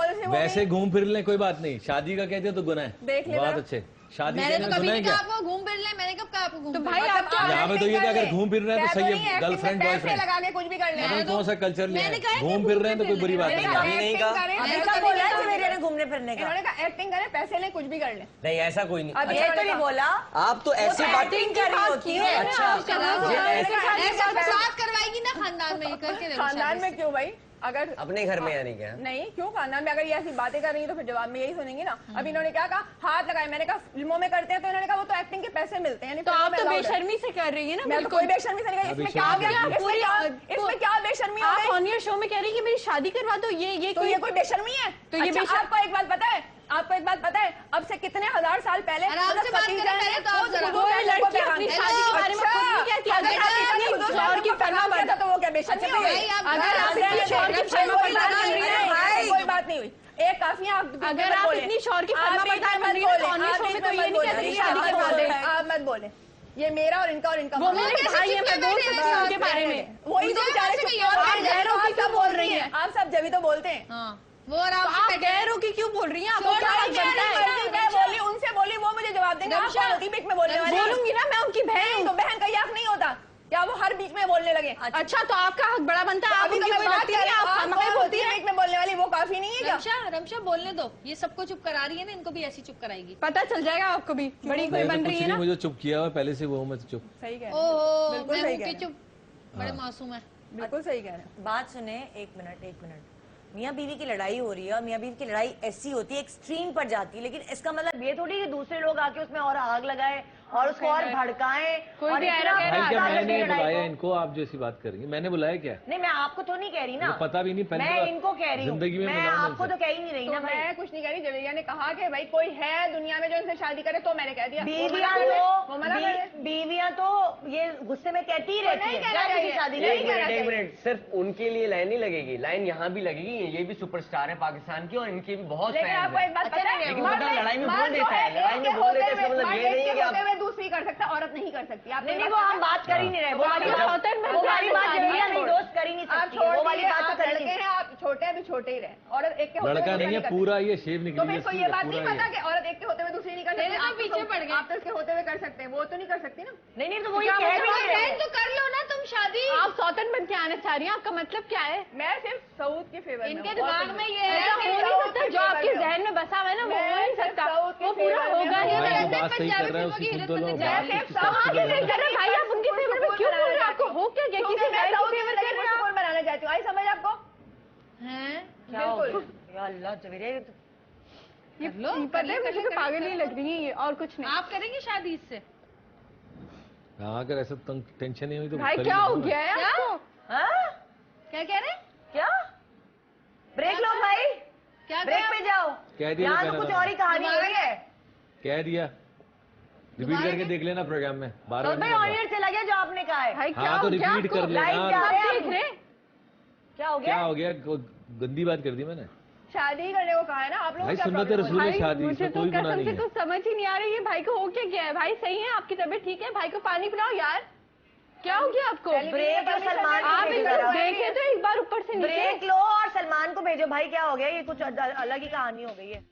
E: पॉजिटिव
A: वैसे घूम फिर लें कोई बात नहीं, शादी का कहते हो तो गुनाह है।
E: देख ले
A: बहुत
E: जरा।
A: अच्छे। शादी
C: मैंने
A: से
C: तो कभी
A: सुना है
C: नहीं कहा
A: क्या?
C: आपको घूम फिर ले, मैंने कब कहा आपको घूम
E: तो
C: फिर
E: भाई
C: ले?
E: आप क्या
A: यहाँ पे तो ये था, अगर घूम फिर रहे हैं तो सही है, गर्लफ्रेंड
E: पैसे
A: बॉयफ्रेंड।
E: लगा के कुछ भी कर ले
A: पता नहीं कौन सा कल्चर लिया
C: मैंने कहा
A: है,
C: है कि
A: घूम फिर रहे हैं तो कोई बुरी बात
E: मैंने
A: नहीं
E: कहा
A: है।
F: अभी नहीं
E: acting
F: कहा।
E: करें,
D: अभी
E: ऐसा
D: तो
E: कभी
D: बोला
E: नहीं
D: है
E: कहा।
D: सवेरे ने घूमने फिरने का।
E: इन्होंने कहा एक्टिंग करें, पैसे लें, कुछ भी कर ले।
F: नहीं ऐसा कोई नहीं।
E: अब
D: ये तो नहीं बोला,
F: आप तो ऐसी बात
D: एक्टिंग कर रही होती है।
F: अच्छा
C: ऐसा बात करवाएगी ना खानदान में, करके देखो
E: खानदान
C: शादी
E: में
C: से।
E: क्यों भाई? अगर
F: अपने घर में यानी क्या?
E: नहीं, क्यों खानदान में अगर ये ऐसी बातें कर रही है तो फिर जवाब में यही सुनेंगी ना। अब इन्होंने क्या कहा, हाथ लगाए, मैंने कहा फिल्मों में करते हैं, तो इन्होंने कहा वो तो एक्टिंग के पैसे मिलते हैं, यानी
H: तो
E: फिल्मों
H: आप
E: में
H: तो
E: allowed है।
H: बेशर्मी से कर रही है ना।
E: मैं तो
H: बिल्कुल
E: कोई बेशर्मी से नहीं कही, इसमें क्या हो गया? इसमें क्या बेशर्मी हो
H: आप
E: गई?
H: ऑन योर शो में कह रही है कि मेरी शादी करवा दो, ये
E: तो ये कोई बेशर्मी है?
H: तो ये
E: अच्छा,
H: बेशर्म-
E: आपको एक बात पता है, आपको एक बात पता है, अब से कितने हजार साल पहले
C: आराम से बात करें पहले तो आप जरा।
H: कोई लड़की अपनी शादी के बारे में खुद नहीं कहती। अगर आप इतनी शौहर की फरमा
E: किया था तो वो क्या बेशर्मी हो गई?
C: भाई, आप
H: अगर आप
C: जरा-
H: इतनी शौहर की फरमा बरदार कर रही है,
E: भाई कोई बात नहीं हुई, एक काफी है, आप
H: अगर आप इतनी शौहर की फरमा बरदार कर रही है तो ऑन योर शो में तो ये नहीं कहती शादी करवा दे।
E: आप मत बोले, ये मेरा और इनका
H: वो
E: मामला
H: मेरे
E: है।
H: भाई है, मैं बोल सकती हूँ उनके बारे में।
E: वही तो
C: मुझे
E: बेचारे
C: वैसे
E: चुप
C: भी
E: हैं।
C: और
E: आप
H: गैरों की
E: सब
H: क्यों बोल रही हैं?
E: आप सब जब भी तो बोलते हैं।
C: हाँ, वो आराम
H: तो
C: से
H: आप
C: बैठे
H: गैर
C: हैं।
H: हो की क्यों बोल रही हैं? आपको क्या हक बनता है?
E: मैं बोली, उनसे बोली, वो मुझे जवाब देंगे। आप
C: रमशा,
E: कौन होती बीच में बोलने वाली?
H: बोलूंगी ना, मैं उनकी बहन
E: नहीं, तो बहन का ये हक नहीं होता क्या वो हर बीच में बोलने लगे?
H: अच्छा, तो आपका हक बड़ा बनता है। आप
E: अभी तो
H: उनकी
E: मैं
H: कोई
E: बात
H: लगती
E: कर
H: नहीं,
E: रही हूँ,
H: आप
E: आप
H: खामखा
E: कौन
H: बोलती
E: होती है
H: हैं।
E: बीच में बोलने वाली? वो काफी नहीं है क्या?
C: रमशा बोलने दो, ये सबको चुप करा रही है ना, इनको भी ऐसी चुप कराएगी।
H: पता चल जाएगा आपको भी, बड़ी कोई
A: मैं तो
H: बन
A: कुछ
H: रही है
A: नहीं,
H: ना।
A: मुझे चुप किया हुआ है पहले से, वो मैं तो चुप।
E: सही कह रहे हैं,
C: ओहो,
E: बिल्कुल
C: मैं
E: सही
C: हूँ
E: कह
C: कि
E: रहे हैं।
C: चुप, बड़े मासूम है।
E: बिल्कुल सही कह रहे हैं।
D: बात सुने, एक मिनट। मियाँ बीवी की लड़ाई हो रही है और मियाँ बीवी की लड़ाई ऐसी होती है, एक्सट्रीम पर जाती है, लेकिन इसका मतलब ये थोड़ी कि दूसरे लोग आके उसमें और आग लगाए और उसको और भड़काएं।
H: कोई
D: और
H: भी
D: इतना
H: ऐरा गैरा
A: भाई क्या
D: भड़का
A: मैंने
D: देते लड़ाई
A: बुलाया
D: को।
A: इनको, आप जैसी बात कर रही हैं, मैंने बुलाया क्या?
D: नहीं, मैं आपको तो नहीं कह रही ना,
A: मुझे पता भी नहीं, पहली
D: मैं
A: बार
D: इनको कह रही हूँ,
A: जिंदगी में
D: मैं
A: मिला हूं
D: आपको
A: इनसे।
D: तो कह ही नहीं रही
E: तो
D: ना भाई।
E: मैं कुछ नहीं कह रही, जवेरिया ने कहा कि भाई कोई है दुनिया में जो इनसे शादी करे, तो मैंने कह दिया।
D: बीवियां तो ये गुस्से में कहती ही रहती
E: नहीं
D: है,
E: कहना
D: जा किसी
E: चाहिए।
D: शादी
E: नहीं
D: में।
E: कहना
F: एक
E: चाहिए।
F: मिनट, सिर्फ उनके लिए लाइन नहीं लगेगी, लाइन यहाँ भी लगेगी। ये भी सुपरस्टार है पाकिस्तान की और इनके भी बहुत
E: लेकिन
F: फैंस
E: आपको एक
F: हैं।
E: बात पता है,
F: लेकिन
E: मर्द
F: मतलब लड़ाई में
E: मर्द
F: बोल
E: जो
F: देता है,
E: है,
F: लड़ाई
E: एक
F: में
E: के
F: बोल देता है,
E: होते
F: इसका
E: हुए-
F: मतलब ये
E: मर्द
F: नहीं
E: एक
F: है
E: के
F: कि
E: होते
F: आप
E: हुए दूसरी कर सकता, औरत नहीं कर सकती। आप
D: नहीं, वो हम बात कर ही नहीं रहे, वो वाली बात वो वाली बात जवेरिया नहीं दोस्त कर ही नहीं
E: आप
D: सकती,
E: छोड़
D: वो वाली
E: दीजिए,
D: बात तो
E: आप
D: कर ही
E: लड़के
D: नहीं।
E: हैं, आप छोटे हैं, अभी छोटे ही रहे। औरत एक के होते हुए
A: लड़का
E: दूसरी
A: नहीं है
E: कर
A: पूरा,
E: सकती।
A: ये शेव
E: तो
A: निकली
E: फिर
A: है
E: को
A: इसकी,
E: ये बात नहीं
A: पूरा
E: पता
A: ये।
E: कि औरत एक के होते हुए दूसरी नहीं कर सकती।
C: तो
E: आप
C: पीछे पड़ गए।
E: आप तो इसके होते हुए कर सकते हैं, वो तो नहीं कर सकती ना।
D: नहीं, तो वो ये कह भी नहीं रहे।
C: तो कर लो ना तुम शादी।
H: आप सौतन बन के आना चाह रही हैं, आपका मतलब क्या है?
E: मैं सिर्फ सऊद के फेवर में
C: इनके
E: हूँ,
C: दिमाग
E: और
C: में
E: कुछ
C: ये है
H: ऐसा
C: कि
H: हो नहीं सकता, जो आपके
E: फेवर में
H: जहन में बसा हुआ है ना, वो हो नहीं सकता,
E: साउथ के
H: वो पूरा
E: फेवर में
H: होगा
E: हूँ।
H: नहीं।
A: भाई
H: अगर
A: जो बात सही कर रहा है उसकी सुन तो लो,
E: मैं
A: बात
E: सिर्फ
A: उसकी
E: साउथ
A: सबसे
E: के
A: बड़ी-
H: कर रहे हैं भाई, आप उनके फेवर में क्यों बोल रहे हैं? आपको हो क्या गया?
E: क्योंकि
H: किसी
E: मैं
H: गाय
E: साउथ
H: के
E: के
H: फेवर
E: फेवर
H: कर रहे हैं आप?
E: बनाना चाहती हूँ। आई समझ आपको?
C: हैं?
D: क्या हो
E: बिल्कुल।
D: गया? या अल्लाह जवेरिया, ये तो
H: ये
C: कर लो,
H: पता है, मुझे तो पागल ही
C: कर
H: लग रही है ये, और कुछ नहीं।
C: आप करेंगे शादी इससे?
A: हाँ, अगर ऐसा टेंशन नहीं हुई तो
H: भाई
A: कर ही
H: क्या हो
A: लूंगा।
H: गया है आपको?
D: हाँ?
C: क्या कह रहे हैं?
D: क्या ब्रेक लो भाई,
C: क्या
D: ब्रेक
C: कहा?
D: पे जाओ।
A: कह दिया
D: यहाँ
A: जो
D: तो
A: कहना
D: कुछ
A: था।
D: और ही कहानी हो रही है।
A: कह दिया, रिपीट
C: दोबारा
A: करके
C: क्या?
A: देख लेना प्रोग्राम में, बार
D: तो
A: बार
D: भाई
A: नहीं
D: ऑन
A: होगा।
D: एयर चला गया जो आपने कहा है।
H: भाई क्या
A: हाँ
H: हो
A: तो
H: गया
A: रिपीट
H: आपको?
A: कर
D: लाइव
A: लेना।
D: जा रहे हैं
H: देख
D: हम।
H: रहे?
D: क्या हो
A: क्या
D: गया?
A: हो गया, गंदी बात कर दी मैंने?
E: शादी करने को कहा है ना आप लोगों
A: भाई
E: को। क्या
A: सुन्नत
E: प्रॉब्लम
A: रसूल
E: है?
A: है शादी,
H: मुझे
A: इसमें
H: तो
A: कोई गुनाह
H: कसम
A: नहीं
H: से
A: है।
H: कुछ समझ ही नहीं आ रही है, भाई को हो क्या गया है? भाई सही है, आपकी तबीयत ठीक है? भाई को पानी पिलाओ यार, क्या हो गया आपको?
D: ब्रेक लो, सलमान
H: आप
D: को भेजो
H: इनको
D: जरा।
H: देखे तो एक बार ऊपर से नीचे।
D: ब्रेक लो और सलमान को भेजो। भाई क्या हो गया? ये कुछ अलग ही कहानी हो गई है।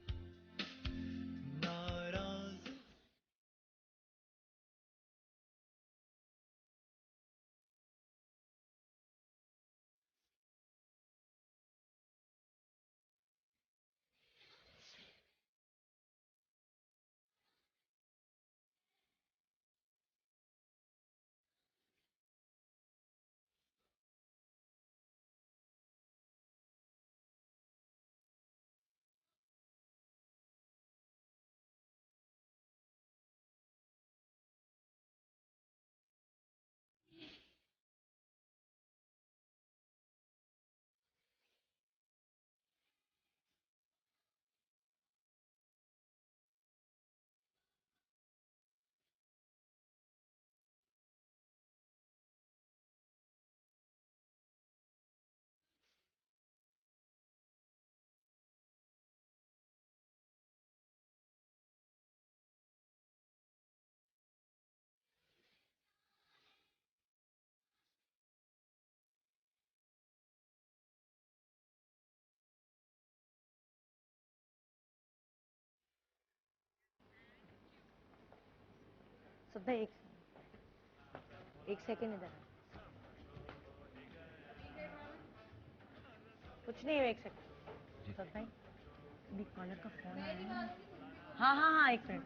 D: सदा एक सेकंड इधर कुछ नहीं है, एक सेकंड भाई अभी कॉलर का फोन आया है। हाँ एक मिनट,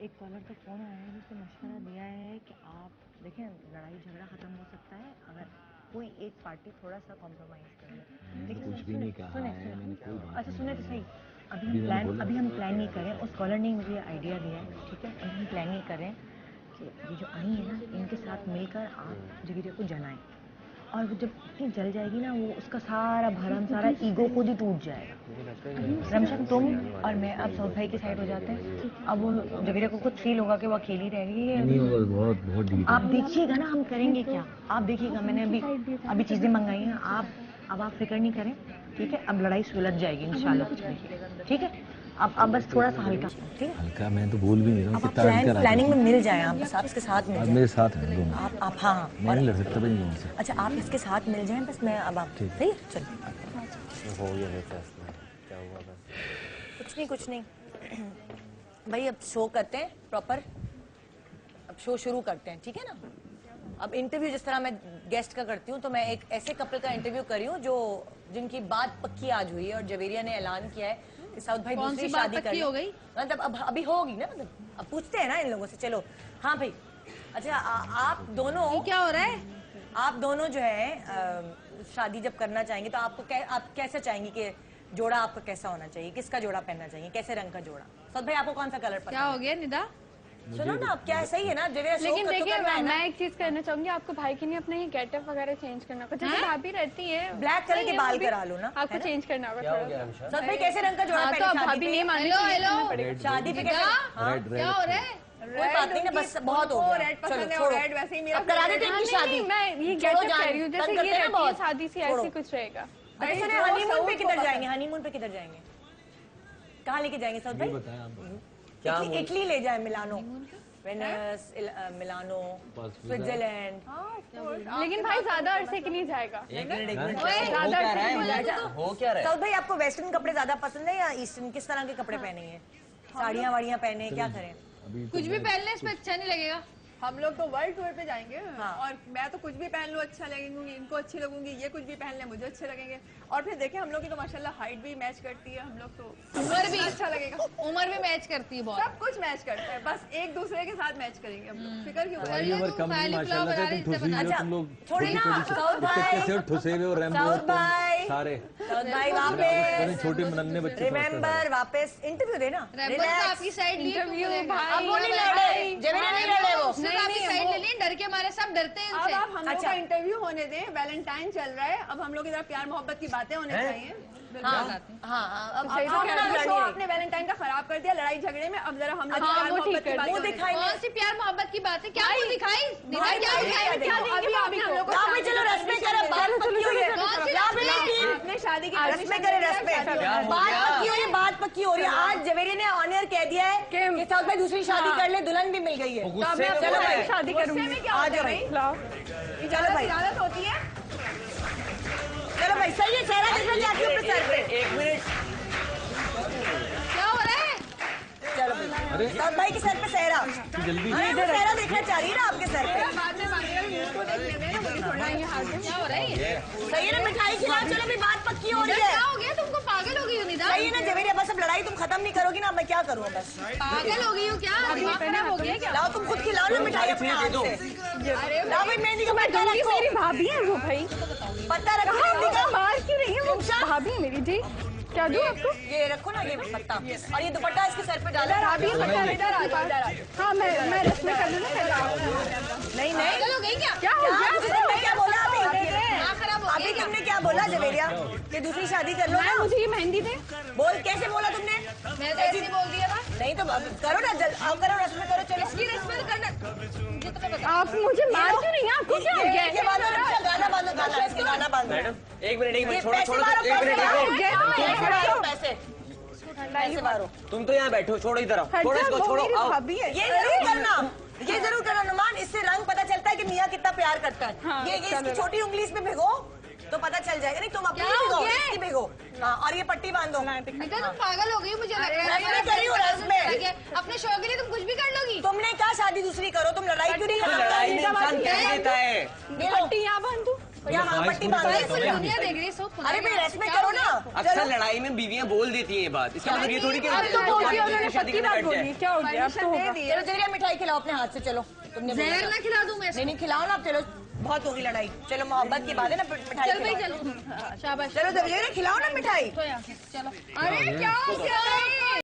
D: एक कॉलर का फोन आया है जिसने मशवरा दिया है कि आप देखें लड़ाई झगड़ा खत्म हो सकता है अगर कोई एक पार्टी थोड़ा सा कॉम्प्रोमाइज कर ले। लेकिन
A: कुछ भी नहीं कहा है मैंने, कोई बात
D: अच्छा सुने तो सही, अभी हम प्लान नहीं करें, उस कॉलर ने मुझे आइडिया दिया है, ठीक है। अभी हम प्लान नहीं करें कि ये जो आई है ना इनके साथ मिलकर आप जगीरे को जलाएं, और वो जब इतनी जल जाएगी ना वो उसका सारा भरम सारा ईगो खुद ही टूट जाएगा। रमशा तुम और मैं अब सौद भाई की साइड हो जाते हैं। अब वो जगीरे को खुद फील होगा कि वो अकेली रह गई है।
A: नहीं होगा, बहुत डीप।
D: आप देखिएगा ना हम करेंगे क्या, आप देखिएगा। मैंने अभी चीजें मंगाई हैं, आप फिक्र नहीं करें, ठीक है। अब लड़ाई सुलझ जाएगी इंशाल्लाह, कुछ नहीं, ठीक है। अब बस थोड़ा सा हल्का, ठीक है।
A: हल्का मैं तो बोल भी नहीं रहा हूँ।
D: प्लानिंग में मिल जाए, आप बस आपके साथ मिल जाए।
A: मेरे साथ हैं दोनों।
D: आप हाँ
A: मैं नहीं लड़ सकता भाई लोगों से।
D: अच्छा आप इसके साथ मिल जाएं बस, मैं अब आप सही चलिए।
F: हो गया फैसला, क्या हुआ बस?
D: कुछ नहीं भाई, अब शो करते हैं प्रॉपर, अब शो शुरू करते हैं, ठीक है ना। अब इंटरव्यू जिस तरह मैं गेस्ट का करती हूँ, तो मैं एक ऐसे कपल का इंटरव्यू कर रही हूँ जिनकी बात पक्की आज हुई है, और जवेरिया ने ऐलान किया है कि साउथ भाई दूसरी शादी कर
C: हो गई,
D: मतलब अब अभी होगी ना, मतलब अब पूछते हैं ना इन लोगों से। चलो हाँ भाई, अच्छा आप दोनों
C: क्या हो रहा है?
D: आप दोनों जो है शादी जब करना चाहेंगे तो आप कैसा चाहेंगे कि जोड़ा आपका कैसा होना चाहिए, किसका जोड़ा पहनना चाहिए, कैसे रंग का जोड़ा? सौद भाई आपको कौन सा कलर पसंद?
C: क्या हो गया निदा?
D: सुनो ना, अब क्या सही है ना,
H: लेकिन देखिए मैं एक चीज कहना चाहूंगी, आपको भाई के लिए अपने ही गेटअप वगैरह चेंज करना होगा। जैसे भाभी रहती है
D: ब्लैक कलर के बाल करा लो ना,
H: आपको चेंज करना होगा थोड़ा।
D: सौद भाई कैसे रंग का जोड़ा
H: तो भाभी नहीं मान
C: हेलो
D: शादी पे
C: क्या हो रहा है?
D: कोई बात नहीं ना, बस बहुत हो गया।
E: रेड पसंद है, रेड वैसे ही मेरा।
D: अब करा देते इनकी शादी।
H: मैं ये गेटअप कह रही हूँ, जैसे ये रहती है शादी से ऐसी कुछ रहेगा।
D: हनीमून पे किधर जाएंगे? हनीमून पे किधर जाएंगे? कहाँ लेके जाएंगे सौद भाई?
F: क्या
D: इटली ले जाए, मिलानो, वेनिस, मिलानो, स्विट्जरलैंड।
H: लेकिन भाई ज्यादा अरसे के लिए जाएगा।
F: हो क्या रहा है?
D: सौद भाई आपको वेस्टर्न कपड़े ज्यादा पसंद है या ईस्टर्न? किस तरह के कपड़े पहनेंगे? साड़ियाँ वाड़ियाँ पहने, क्या करें?
C: कुछ भी पहनने इसमें अच्छा नहीं लगेगा।
E: हम लोग तो वर्ल्ड टूर पे जाएंगे,
D: हाँ।
E: और मैं तो कुछ भी पहन लूं अच्छा लगेंगी, इनको अच्छी लगूंगी, ये कुछ भी पहन ले मुझे अच्छे लगेंगे। और फिर देखें हम लोग की तो माशाल्लाह हाइट भी मैच करती है, हम लोग तो
C: उम्र भी
E: अच्छा लगेगा,
C: उम्र भी मैच करती है बहुत।
E: सब कुछ मैच करते हैं, बस एक दूसरे के साथ मैच करेंगे हम लोग, फिक्र क्यों?
A: तुम्हारी उम्र कम नहीं माशाल्लाह से, तुम ठुसी हो, तुम लोग
D: थोड़ी ना, सौद भाई
A: कैसे ठुसे हुए और रैम्बो सारे।
D: सौद भाई वापस
A: छोटे नन्हे बच्चे
D: रिमेम्बर, वापस इंटरव्यू देना।
C: आपकी साइड
H: इंटरव्यू
D: अब वो नहीं लड़े, जवेरिया नहीं लड़े वो।
C: आपकी साइड ले ली, डर के हमारे सब डरते हैं
E: अब
C: इनसे।
E: आप हम लोग का इंटरव्यू होने दें, वैलेंटाइन चल रहा है, अब हम लोग इधर प्यार मोहब्बत की बातें होनी चाहिए।
D: अब
E: शो आपने वैलेंटाइन का खराब कर दिया लड़ाई झगड़े में, अब जरा हम लोग प्यार मोहब्बत की बातें होनी चाहिए।
C: कौन सी प्यार मोहब्बत की बात है? क्या वो दिखाई? क्या
D: दिखाई? चलो रस्में करें, बात पक्की हो रही है।
E: आपने शादी की
D: रस्में करें, रस्में बात पक्की हो रही है, बात पक्की हो रही है। आज जवेरिया ने ऑनर कह दिया है कि सौद भाई दूसरी शादी कर ले, दुल्हन भी मिल गई है।
E: चलो भाई शादी करूंगी में क्या
D: आ
E: होता
D: जाओ
E: है
D: भाई,
E: इजाजत होती है।
D: चलो भाई सही है, चेहरा देखना चाहती हूँ अपने सर पे।
F: एक मिनट,
C: क्या हो रहा है?
D: चलो भाई, सौद भाई के सर पे सेहरा,
A: जल्दी
D: सेहरा देखना चाह रही है ना आपके सर पे।
E: बाद में मांगेगा मुझको देखने में, मुझे छोड़ना है हाथ में।
C: क्या हो रहा है?
D: सही है ना, मिठाई खिलाओ। चलो भी बात पक्की हो रही है।
C: क्या हो गया? तुमको पागल हो गई हो निदा?
D: सही है ना जवेरिया, बस अब लड़ाई तुम खत्म नहीं करोगी ना, अब मैं क्या करूँ? बस
C: पागल हो गई हो क्या? दिमाग खराब हो गया क्या?
D: लाओ, तुम खुद खिलाओ ना मिठाई अपने हाथ से। लाओ भाई मेहंदी का पत्ता रखो।
H: मेरी भाभी है वो भाई,
D: पत्ता रखो मेहंदी का।
H: बाहर क्यों रही है वो? भाभी है मेरी जी, क्या दूं आपको?
D: ये रखो ना, ये पत्ता, और ये दुपट्टा इसके सर पे डालो।
H: भाभी हाँ मैं रस्में कर लूँ ना।
D: नहीं
C: पागल हो गई क्या?
H: क्या हो गया?
D: तुमने क्या बोला अभी?
C: दिमाग खराब हो
D: अभी
C: गया।
D: तुमने क्या बोला जवेरिया? कि दूसरी शादी कर लो ना।
H: मुझे ये मेहंदी दे।
D: बोल, कैसे बोला तुमने?
C: मैं तो ऐसे ही बोल दिया था।
D: नहीं तो अब करो ना, अब करो, रस्में करो। चलो
C: इसकी रस्में करना मुझे तो पता।
H: आप मुझे मार क्यों रही हैं? आपको क्या हो गया?
D: ये बांधो, गाना बांधो, गाना, इसके गाना बांधो।
F: मैडम एक मिनट, छोड़ो
D: पैसे
F: छोड़ो,
D: मारो,
F: एक मिनट,
D: पैसे मारो, पैसे मारो।
F: तुम तो यहाँ बैठो, छोड़ो इधर आओ, छोड़ो इसको, छोड़ो आओ।
D: ये जरूर करना, ये जरूर करना नुमान, इससे रंग पता चलता है कि मियाँ कितना प्यार करता है। ये इसकी छोटी उंगली इसमें भिगो तो पता चल जाएगा। नहीं तुम अपनी भिगो, इसकी भिगो। हाँ, और ये पट्टी बांधो।
C: निदा तुम पागल हो गई हो मुझे लगता है।
D: रस्में करी हो, रस्में
C: है, अपने शौक के लिए तुम कुछ भी कर लोगी।
D: तुमने कहा शादी दूसरी करो, तुम लड़ाई क्यों नहीं करते?
F: लड़ाई में इंसान कह देता है।
E: पट्टी यहाँ बांध दूं?
D: क्या हाँ पट्टी बांध
C: भाई
D: दो?
C: पूरी दुनिया देख रही है सब।
D: अरे भाई रेस्पेक्ट करो ना।
F: अक्सर लड़ाई में बीवियां बोल देती हैं ये बात, इसका मतलब ये थोड़ी कि
E: अब तो बोलती है उन्होंने
F: शादी
E: पट्टी
F: में
E: बात
F: बैठ
E: बोली,
F: जाए।
E: क्या हो गया? अब तो होगा।
D: चलो चलिए मिठाई खिलाओ अपने हाथ से, चलो तुमने बोला
C: जहर
D: था।
C: ना खिला दूं मैं इसको।
D: नहीं खिलाओ ना आप, चलो बहुत होगी लड़ाई, चलो मोहब्बत की बात है ना, मिठाई
C: चल भाई
D: खिलाओ।
C: चलो, शाबाश।
D: चलो दबले खिलाओ ना मिठाई।
C: चलो, अरे क्या हो गया?